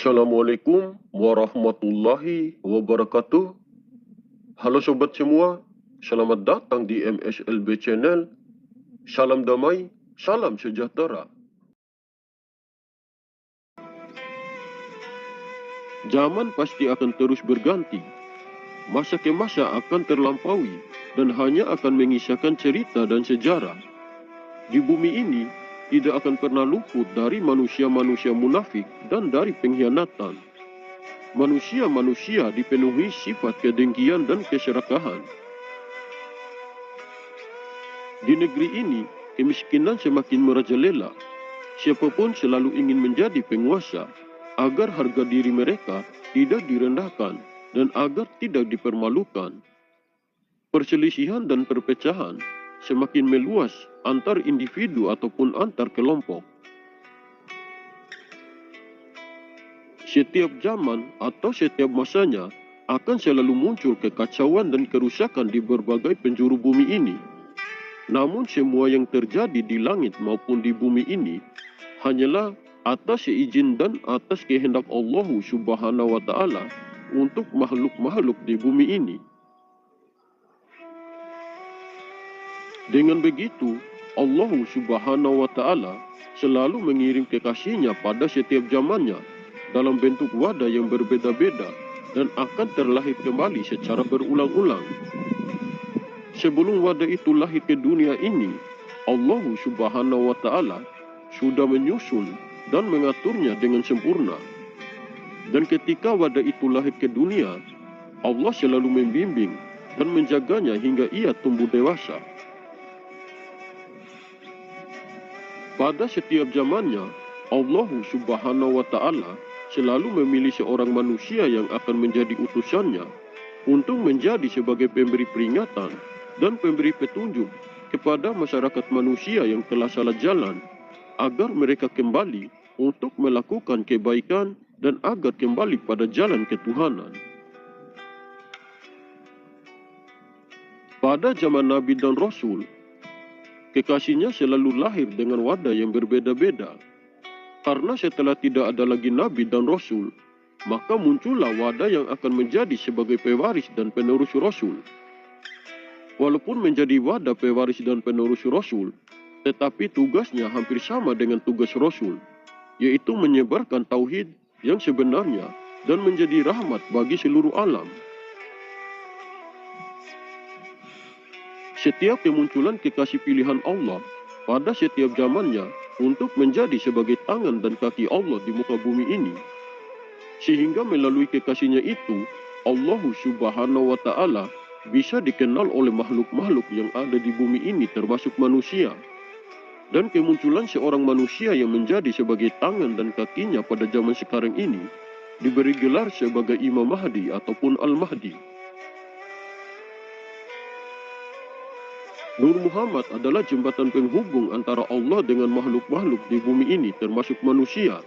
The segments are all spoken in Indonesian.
Assalamualaikum warahmatullahi wabarakatuh. Halo sobat semua, selamat datang di MSLB Channel. Salam damai, salam sejahtera. Zaman pasti akan terus berganti, masa ke masa akan terlampaui, dan hanya akan mengisahkan cerita dan sejarah. Di bumi ini, tidak akan pernah luput dari manusia-manusia munafik dan dari pengkhianatan. Manusia-manusia dipenuhi sifat kedengkian dan keserakahan. Di negeri ini, kemiskinan semakin merajalela. Siapapun selalu ingin menjadi penguasa, agar harga diri mereka tidak direndahkan dan agar tidak dipermalukan. Perselisihan dan perpecahan semakin meluas antar individu ataupun antar kelompok. Setiap zaman atau setiap masanya akan selalu muncul kekacauan dan kerusakan di berbagai penjuru bumi ini. Namun semua yang terjadi di langit maupun di bumi ini hanyalah atas seizin dan atas kehendak Allah Subhanahu wa Ta'ala untuk makhluk-makhluk di bumi ini. Dengan begitu, Allah Subhanahu wa Ta'ala selalu mengirim kekasihnya pada setiap zamannya dalam bentuk wadah yang berbeda-beda dan akan terlahir kembali secara berulang-ulang. Sebelum wadah itu lahir ke dunia ini, Allah Subhanahu wa Ta'ala sudah menyusun dan mengaturnya dengan sempurna. Dan ketika wadah itu lahir ke dunia, Allah selalu membimbing dan menjaganya hingga ia tumbuh dewasa. Pada setiap zamannya, Allah Subhanahu wa Ta'ala selalu memilih seorang manusia yang akan menjadi utusannya untuk menjadi sebagai pemberi peringatan dan pemberi petunjuk kepada masyarakat manusia yang telah salah jalan, agar mereka kembali untuk melakukan kebaikan dan agar kembali pada jalan ketuhanan. Pada zaman Nabi dan Rasul, kekasihnya selalu lahir dengan wadah yang berbeda-beda. Karena setelah tidak ada lagi Nabi dan Rasul, maka muncullah wadah yang akan menjadi sebagai pewaris dan penerus Rasul. Walaupun menjadi wadah pewaris dan penerus Rasul, tetapi tugasnya hampir sama dengan tugas Rasul, yaitu menyebarkan tauhid yang sebenarnya dan menjadi rahmat bagi seluruh alam. Setiap kemunculan kekasih pilihan Allah pada setiap zamannya untuk menjadi sebagai tangan dan kaki Allah di muka bumi ini, sehingga melalui kekasihnya itu, Allah Subhanahu wa Ta'ala bisa dikenal oleh makhluk-makhluk yang ada di bumi ini termasuk manusia. Dan kemunculan seorang manusia yang menjadi sebagai tangan dan kakinya pada zaman sekarang ini diberi gelar sebagai Imam Mahdi ataupun Al-Mahdi. Nur Muhammad adalah jembatan penghubung antara Allah dengan makhluk-makhluk di bumi ini termasuk manusia.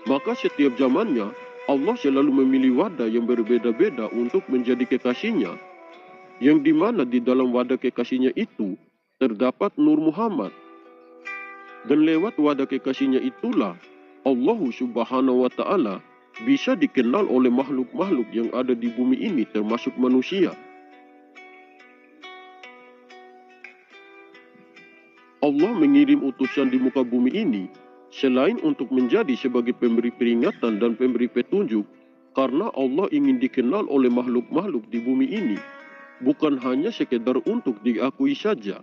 Maka setiap zamannya Allah selalu memilih wadah yang berbeda-beda untuk menjadi kekasihnya, yang dimana di dalam wadah kekasihnya itu terdapat Nur Muhammad. Dan lewat wadah kekasihnya itulah Allah Subhanahu wa Ta'ala bisa dikenal oleh makhluk-makhluk yang ada di bumi ini termasuk manusia. Allah mengirim utusan di muka bumi ini selain untuk menjadi sebagai pemberi peringatan dan pemberi petunjuk, karena Allah ingin dikenal oleh makhluk-makhluk di bumi ini, bukan hanya sekedar untuk diakui saja.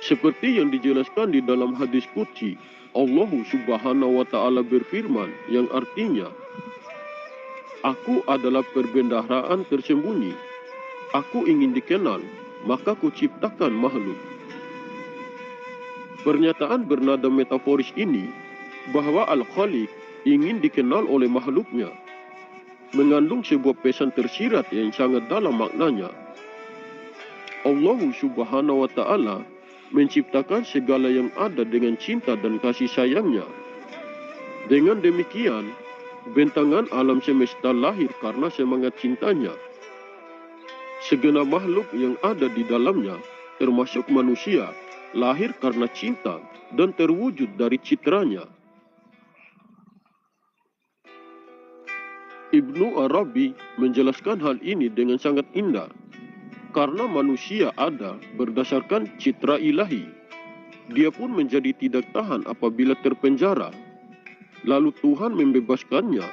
Seperti yang dijelaskan di dalam hadis qudsi, Allah Subhanahu wa Ta'ala berfirman yang artinya, "Aku adalah perbendaharaan tersembunyi. Aku ingin dikenal, maka kuciptakan makhluk." Pernyataan bernada metaforis ini bahwa Al-Khaliq ingin dikenal oleh makhluknya mengandung sebuah pesan tersirat yang sangat dalam maknanya. Allah Subhanahu wa Ta'ala menciptakan segala yang ada dengan cinta dan kasih sayangnya. Dengan demikian, bentangan alam semesta lahir karena semangat cintanya. Segenap makhluk yang ada di dalamnya, termasuk manusia, lahir karena cinta dan terwujud dari citranya. Ibnu Arabi menjelaskan hal ini dengan sangat indah. Karena manusia ada berdasarkan citra ilahi, dia pun menjadi tidak tahan apabila terpenjara. Lalu Tuhan membebaskannya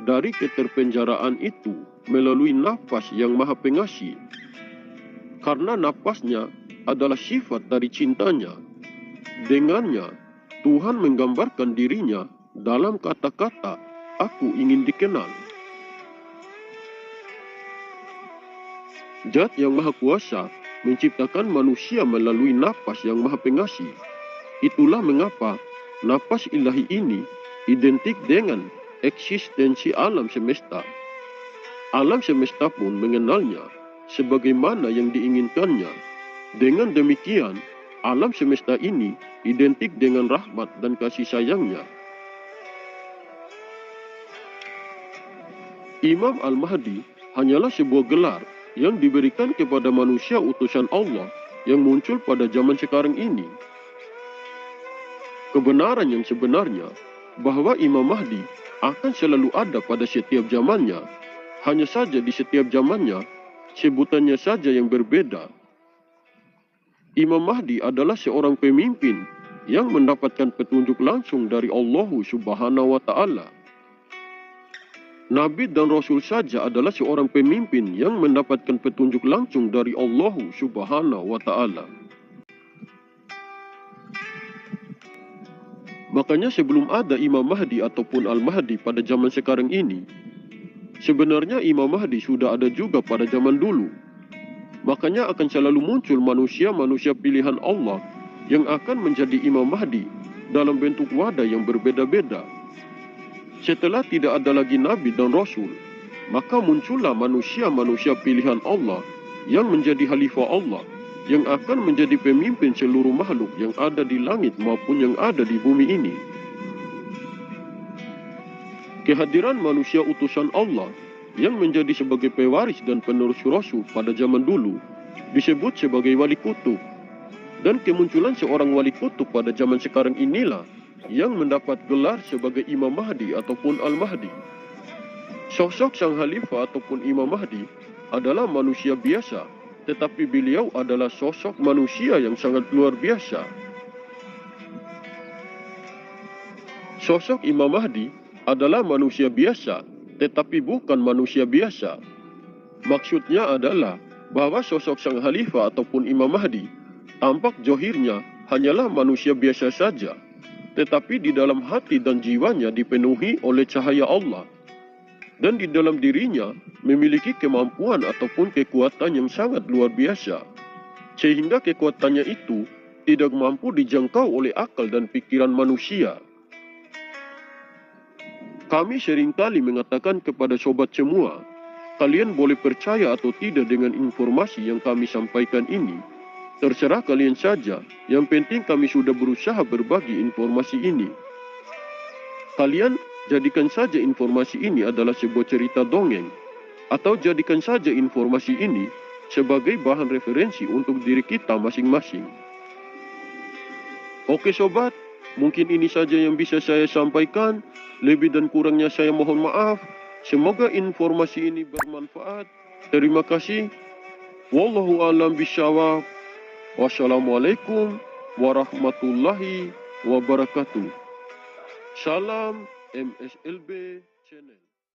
dari keterpenjaraan itu melalui nafas yang maha pengasih. Karena nafasnya adalah sifat dari cintanya. Dengannya, Tuhan menggambarkan dirinya dalam kata-kata, "Aku ingin dikenal." Zat yang Maha Kuasa menciptakan manusia melalui nafas yang Maha Pengasih. Itulah mengapa nafas ilahi ini identik dengan eksistensi alam semesta. Alam semesta pun mengenalnya sebagaimana yang diinginkannya. Dengan demikian, alam semesta ini identik dengan rahmat dan kasih sayangnya. Imam Al-Mahdi hanyalah sebuah gelar yang diberikan kepada manusia utusan Allah yang muncul pada zaman sekarang ini. Kebenaran yang sebenarnya bahwa Imam Mahdi akan selalu ada pada setiap zamannya, hanya saja di setiap zamannya sebutannya saja yang berbeda. Imam Mahdi adalah seorang pemimpin yang mendapatkan petunjuk langsung dari Allah Subhanahu wa Ta'ala. Nabi dan Rasul saja adalah seorang pemimpin yang mendapatkan petunjuk langsung dari Allah Subhanahu wa Ta'ala. Makanya sebelum ada Imam Mahdi ataupun Al-Mahdi pada zaman sekarang ini, sebenarnya Imam Mahdi sudah ada juga pada zaman dulu. Makanya akan selalu muncul manusia-manusia pilihan Allah yang akan menjadi Imam Mahdi dalam bentuk wadah yang berbeda-beda. Setelah tidak ada lagi Nabi dan Rasul, maka muncullah manusia-manusia pilihan Allah yang menjadi khalifah Allah, yang akan menjadi pemimpin seluruh makhluk yang ada di langit maupun yang ada di bumi ini. Kehadiran manusia utusan Allah yang menjadi sebagai pewaris dan penerus Rasul pada zaman dulu disebut sebagai wali kutub. Dan kemunculan seorang wali kutub pada zaman sekarang inilah yang mendapat gelar sebagai Imam Mahdi ataupun Al-Mahdi. Sosok sang khalifah ataupun Imam Mahdi adalah manusia biasa, tetapi beliau adalah sosok manusia yang sangat luar biasa. Sosok Imam Mahdi adalah manusia biasa, tetapi bukan manusia biasa. Maksudnya adalah bahwa sosok sang khalifah ataupun Imam Mahdi tampak zohirnya hanyalah manusia biasa saja, tetapi di dalam hati dan jiwanya dipenuhi oleh cahaya Allah. Dan di dalam dirinya memiliki kemampuan ataupun kekuatan yang sangat luar biasa. Sehingga kekuatannya itu tidak mampu dijangkau oleh akal dan pikiran manusia. Kami seringkali mengatakan kepada sobat semua, kalian boleh percaya atau tidak dengan informasi yang kami sampaikan ini. Terserah kalian saja, yang penting kami sudah berusaha berbagi informasi ini. Kalian jadikan saja informasi ini adalah sebuah cerita dongeng, atau jadikan saja informasi ini sebagai bahan referensi untuk diri kita masing-masing. Oke sobat, mungkin ini saja yang bisa saya sampaikan. Lebih dan kurangnya saya mohon maaf. Semoga informasi ini bermanfaat. Terima kasih. Wallahu a'lam bishawab. Wassalamualaikum warahmatullahi wabarakatuh. Salam MSLB Channel.